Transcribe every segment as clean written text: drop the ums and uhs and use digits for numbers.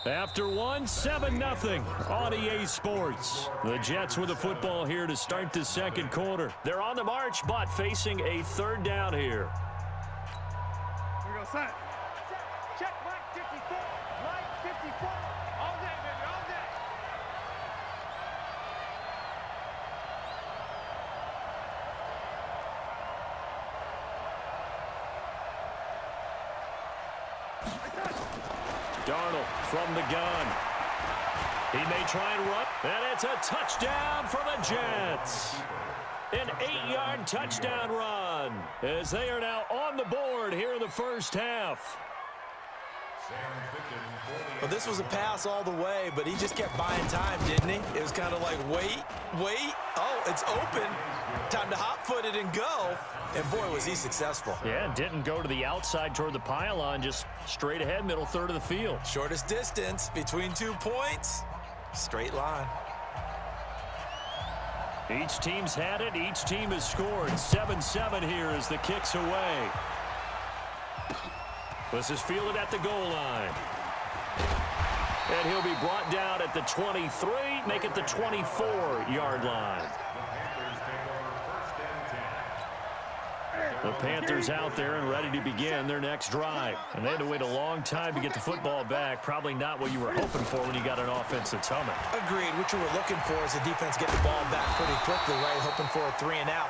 After one, 7-0 on EA Sports. The Jets with the football here to start the second quarter. They're on the march, but facing a third down here. Here we go, set. Check, right 54. Right 54. All day, baby, all day. Darnold from the gun. He may try and run, and it's a touchdown for the Jets. An 8-yard touchdown run as they are now on the board here in the first half. Well, this was a pass all the way, but he just kept buying time, didn't he? It was kind of like, wait. Oh, it's open. Time to hot-foot it and go. And, boy, was he successful. Yeah, didn't go to the outside toward the pylon, just straight ahead, middle third of the field. Shortest distance between 2 points. Straight line. Each team's had it. Each team has scored. 7-7 here as the kick's away. This is fielded at the goal line. And he'll be brought down at the 23, make it the 24-yard line. The Panthers out there and ready to begin their next drive. And they had to wait a long time to get the football back. Probably not what you were hoping for when you got an offense that's humming. Agreed. What you were looking for is the defense getting the ball back pretty quickly, right? Hoping for a 3-and-out.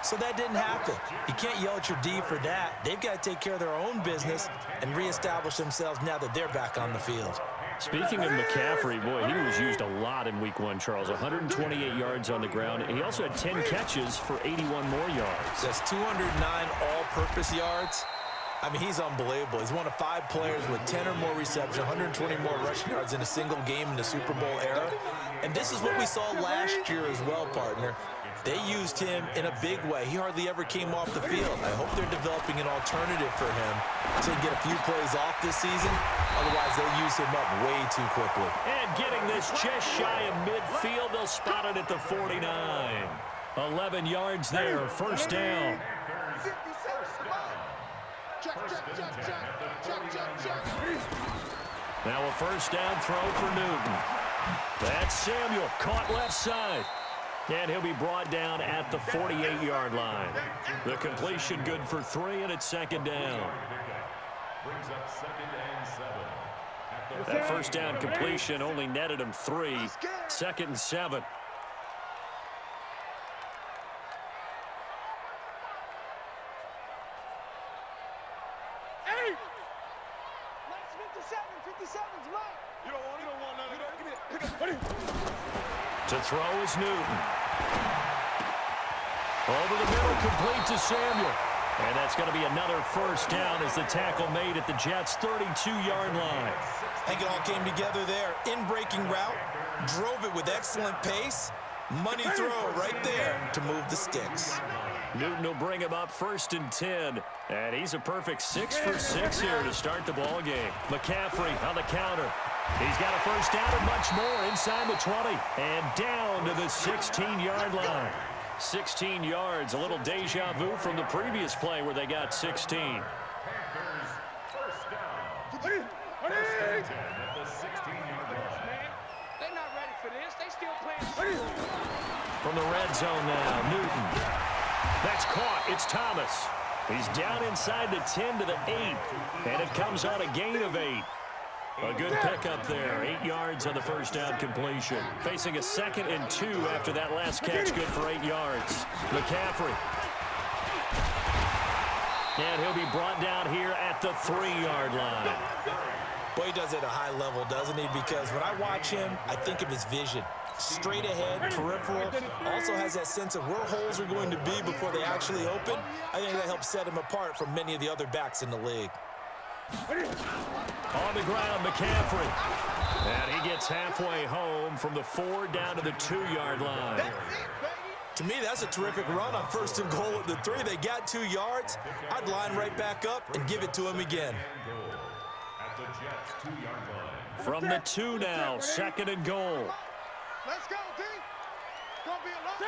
So that didn't happen. You can't yell at your D for that. They've got to take care of their own business and reestablish themselves now that they're back on the field. Speaking of McCaffrey, boy, he was used a lot in Week 1, Charles. 128 yards on the ground. He also had 10 catches for 81 more yards. That's 209 all-purpose yards. I mean, he's unbelievable. He's one of 5 players with 10 or more receptions, 120 more rushing yards in a single game in the Super Bowl era. And this is what we saw last year as well, partner. They used him in a big way. He hardly ever came off the field. I hope they're developing an alternative for him to get a few plays off this season. Otherwise, they'll use him up way too quickly. And getting this just shy of midfield, they'll spot it at the 49. 11 yards there, first down. Now a first down throw for Newton. That's Samuel, caught left side. And he'll be brought down at the 48-yard line. The completion good for 3, and it's second down. That first down completion only netted him 3. Second and 7. Hey! 57's mine. You don't want none. To throw is Newton. Over the middle, complete to Samuel. And that's going to be another first down as the tackle made at the Jets' 32-yard line. I think it all came together there. In-breaking route, drove it with excellent pace. Money throw right there to move the sticks. Newton will bring him up first and 10. And he's a perfect 6 for 6 here to start the ball game. McCaffrey on the counter. He's got a first down and much more inside the 20. And down to the 16-yard line. 16 yards, a little deja vu from the previous play where they got 16. They're not ready for this. They still playing. From the red zone now, Newton. That's caught. It's Thomas. He's down inside the 10 to the 8. And it comes on a gain of 8. A good pickup there. 8 yards on the first down completion. Facing a 2nd and 2 after that last catch. Good for 8 yards. McCaffrey. And he'll be brought down here at the 3-yard line. Boy, he does it at a high level, doesn't he? Because when I watch him, I think of his vision. Straight ahead, peripheral. Also has that sense of where holes are going to be before they actually open. I think that helps set him apart from many of the other backs in the league. On the ground, McCaffrey. And he gets halfway home from the 4 down to the 2-yard line. To me, that's a terrific run on 1st and goal at the 3. They got 2 yards. I'd line right back up and give it to him again. From the 2 now, 2nd and goal. Let's go, D. Gonna be a lot.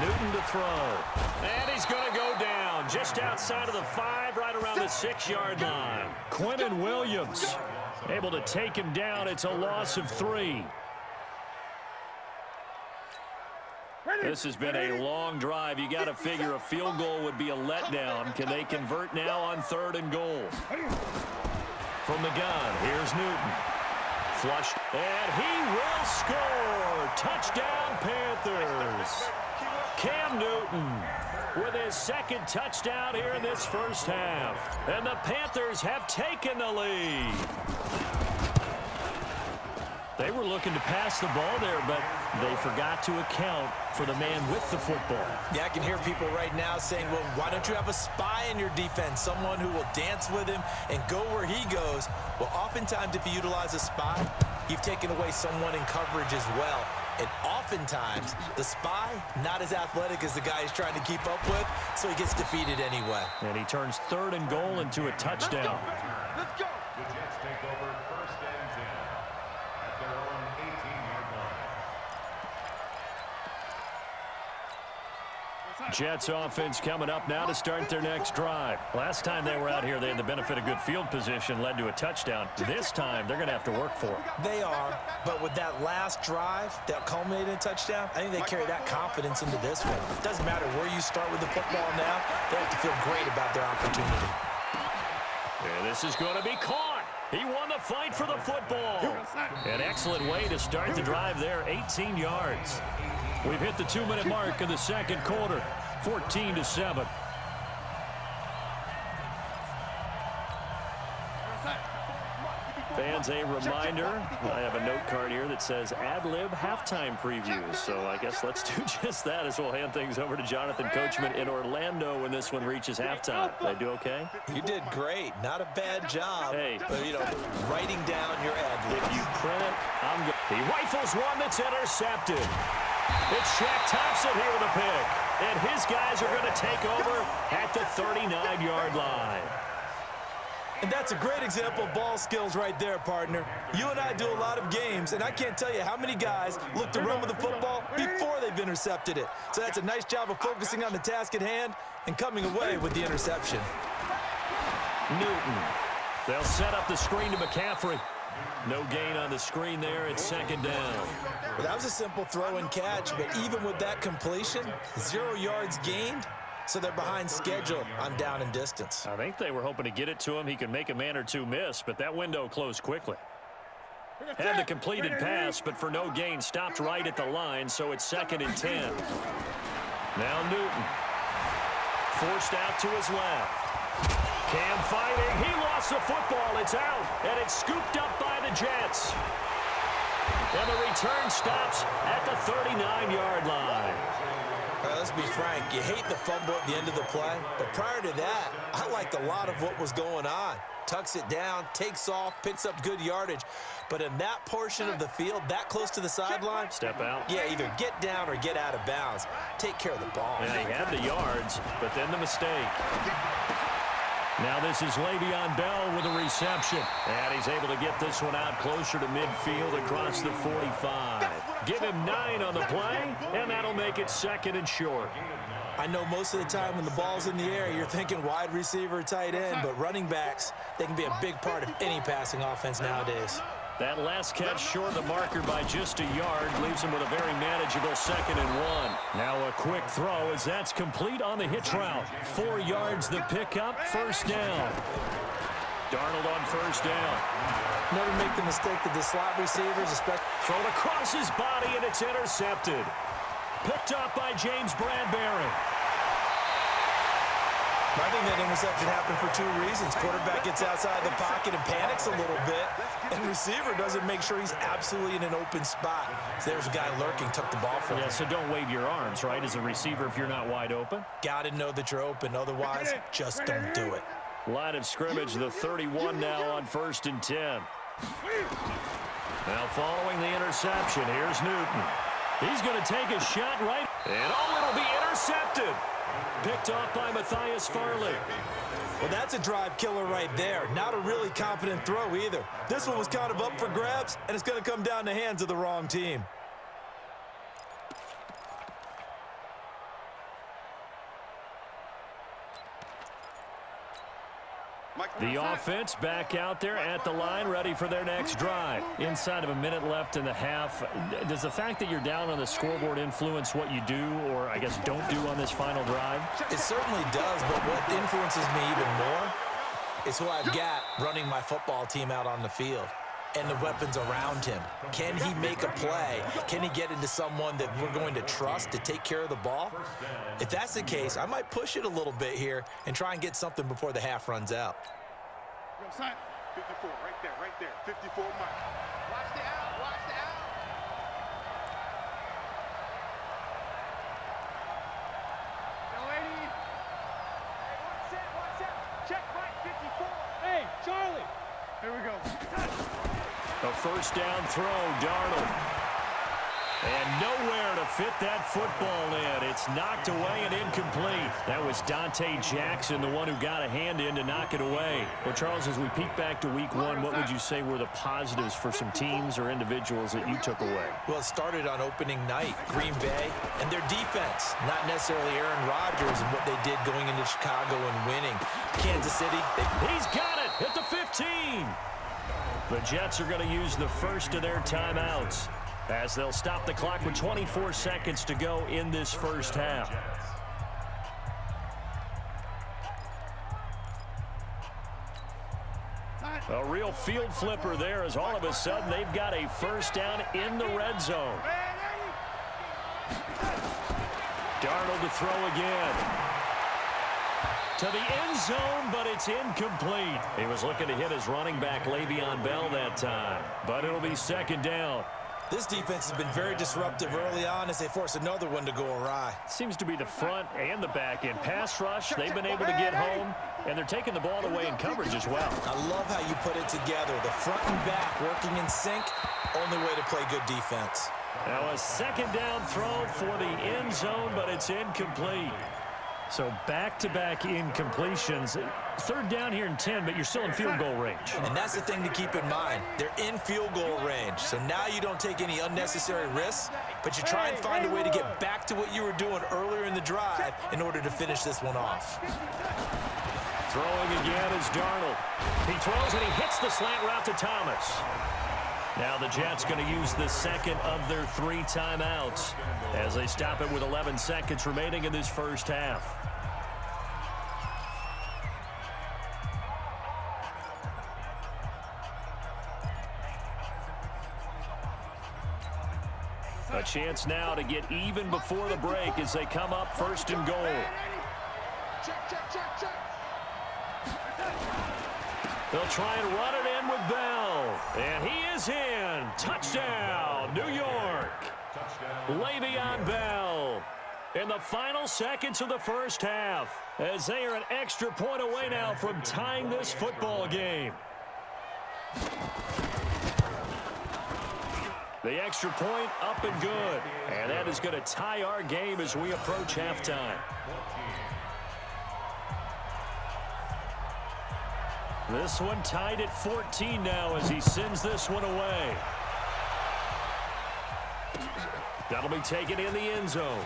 Newton to throw. And he's going to go down just outside of the 5, right around the 6-yard line. Quentin Williams Able to take him down. It's a loss of 3. This has been a long drive. You got to figure a field goal would be a letdown. Can they convert now on 3rd and goal? From the gun, here's Newton. Flushed, and he will score. Touchdown, Panthers. Cam Newton with his 2nd touchdown here in this first half. And the Panthers have taken the lead. They were looking to pass the ball there, but they forgot to account for the man with the football. Yeah, I can hear people right now saying, well, why don't you have a spy in your defense, someone who will dance with him and go where he goes? Well, oftentimes if you utilize a spy, you've taken away someone in coverage as well. And oftentimes, the spy, not as athletic as the guy he's trying to keep up with, so he gets defeated anyway. And he turns 3rd and goal into a touchdown. Let's go. The Jets take over 1st and 10 at their own 18-yard line. Jets offense coming up now to start their next drive. Last time they were out here, they had the benefit of good field position, led to a touchdown. This time, they're going to have to work for it. They are, but with that last drive that culminated in a touchdown, I think they carry that confidence into this one. It doesn't matter where you start with the football now, they have to feel great about their opportunity. And this is going to be caught. He won the fight for the football. An excellent way to start the drive there, 18 yards. We've hit the 2-minute mark of the 2nd quarter, 14-7. Fans, a reminder, I have a note card here that says ad-lib halftime previews. So I guess let's do just that as we'll hand things over to Jonathan Coachman in Orlando when this one reaches halftime. Did I do okay? You did great. Not a bad job. Hey. But, you know, writing down your ad-libs. If you print it, I'm good. He rifles one that's intercepted. It's Shaq Thompson here with a pick. And his guys are going to take over at the 39-yard line. And that's a great example of ball skills right there, partner. You and I do a lot of games, and I can't tell you how many guys look to run with the football before they've intercepted it. So that's a nice job of focusing on the task at hand and coming away with the interception. Newton. They'll set up the screen to McCaffrey. No gain on the screen there. It's 2nd down. Well, that was a simple throw and catch, but even with that completion, 0 yards gained. So they're behind schedule on down and distance. I think they were hoping to get it to him. He could make a man or two miss, but that window closed quickly. Had the completed pass, but for no gain, stopped right at the line, so it's 2nd and 10. Now Newton. Forced out to his left. Cam fighting. He lost the football. It's out, and it's scooped up by the Jets. And the return stops at the 39-yard line. All right, let's be frank. You hate the fumble at the end of the play, but prior to that, I liked a lot of what was going on. Tucks it down, takes off, picks up good yardage. But in that portion of the field, that close to the sideline, Step out. yeah, either get down or get out of bounds. Take care of the ball. And he had the yards, but then the mistake. Now this is Le'Veon Bell with a reception. And he's able to get this one out closer to midfield across the 45. Give him 9 on the play, and that'll make it 2nd and short. I know most of the time when the ball's in the air, you're thinking wide receiver, tight end, but running backs, they can be a big part of any passing offense nowadays. That last catch short of the marker by just a yard leaves him with a very manageable 2nd and 1. Now a quick throw as that's complete on the hitch route. 4 yards the pickup, 1st down. Darnold on 1st down. Never make the mistake that the slot receivers, especially Thrown across his body, and it's intercepted. Picked up by James Bradbury. I think that interception happened for 2 reasons. Quarterback gets outside the pocket and panics a little bit, and receiver doesn't make sure he's absolutely in an open spot. So there's a guy lurking, took the ball from him. Yeah, so don't wave your arms, right, as a receiver if you're not wide open. Got to know that you're open. Otherwise, just don't do it. Line of scrimmage, the 31 now on 1st and 10. Now following the interception, here's Newton. He's going to take a shot right, and it'll be intercepted. Picked off by Matthias Farley. Well, that's a drive killer right there. Not a really confident throw either. This one was kind of up for grabs, and it's going to come down in the hands of the wrong team. Mike The offense back out there at the line, ready for their next drive. Inside of a minute left in the half, does the fact that you're down on the scoreboard influence what you do, or I guess don't do on this final drive? It certainly does, but what influences me even more is who I've got running my football team out on the field and the weapons around him. Can he make a play? Can he get into someone that we're going to trust to take care of the ball? If that's the case, I might push it a little bit here and try and get something before the half runs out. Go, son. 54, right there. 54, Mike. Watch the out, watch the out. Go, 80. Hey, watch that. Check right, 54. Hey, Charlie. Here we go. A first down throw, Darnold. And nowhere to fit that football in. It's knocked away and incomplete. That was Dante Jackson, the one who got a hand in to knock it away. Well, Charles, as we peek back to week one, what would you say were the positives for some teams or individuals that you took away? Well, it started on opening night. Green Bay and their defense. Not necessarily Aaron Rodgers and what they did going into Chicago and winning. Kansas City. He's got it at the 15. The Jets are going to use the first of their timeouts, as they'll stop the clock with 24 seconds to go in this first half. A real field flipper there, as all of a sudden they've got a first down in the red zone. Darnold to throw again. To the end zone, but it's incomplete. He was looking to hit his running back, Le'Veon Bell, that time. But it'll be second down. This defense has been very disruptive early on as they force another one to go awry. Seems to be the front and the back in pass rush. They've been able to get home, and they're taking the ball away in coverage as well. I love how you put it together. The front and back working in sync. Only way to play good defense. Now a second down throw for the end zone, but it's incomplete. So back-to-back incompletions. Third down here and 10, but you're still in field goal range. And that's the thing to keep in mind. They're in field goal range. So now you don't take any unnecessary risks, but you try and find a way to get back to what you were doing earlier in the drive in order to finish this one off. Throwing again is Darnold. He throws and he hits the slant route to Thomas. Now the Jets going to use the second of their 3 timeouts as they stop it with 11 seconds remaining in this first half. A chance now to get even before the break as they come up first and goal. Check. They'll try and run it in with Bell. And he is in. Touchdown, New York. Le'Veon Bell in the final seconds of the first half, as they are an extra point away now from tying this football game. The extra point up and good. And that is going to tie our game as we approach halftime. This one tied at 14 now as he sends this one away. That'll be taken in the end zone.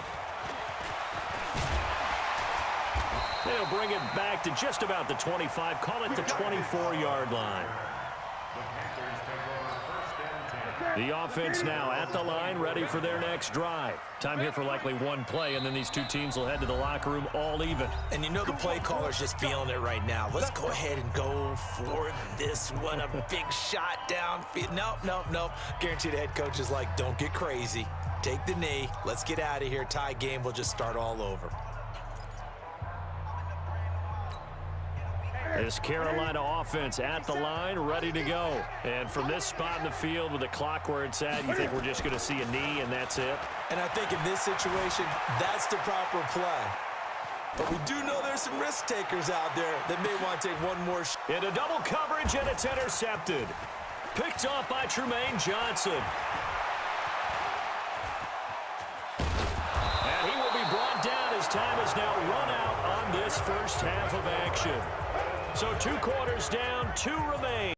They'll bring it back to just about the 25. Call it the 24-yard line. The offense now at the line, ready for their next drive. Time here for likely one play, and then these two teams will head to the locker room all even. And you know the play caller's just feeling it right now. Let's go ahead and go for this one. A big shot downfield. Nope. Guarantee the head coach is like, don't get crazy. Take the knee. Let's get out of here. Tie game. We'll just start all over. This Carolina offense at the line, ready to go. And from this spot in the field with the clock where it's at, you think we're just going to see a knee and that's it? And I think in this situation, that's the proper play. But we do know there's some risk takers out there that may want to take one more shot. Into double coverage, and it's intercepted. Picked off by Tremaine Johnson. And he will be brought down as time is now run out on this first half of action. So 2 quarters down, 2 remain.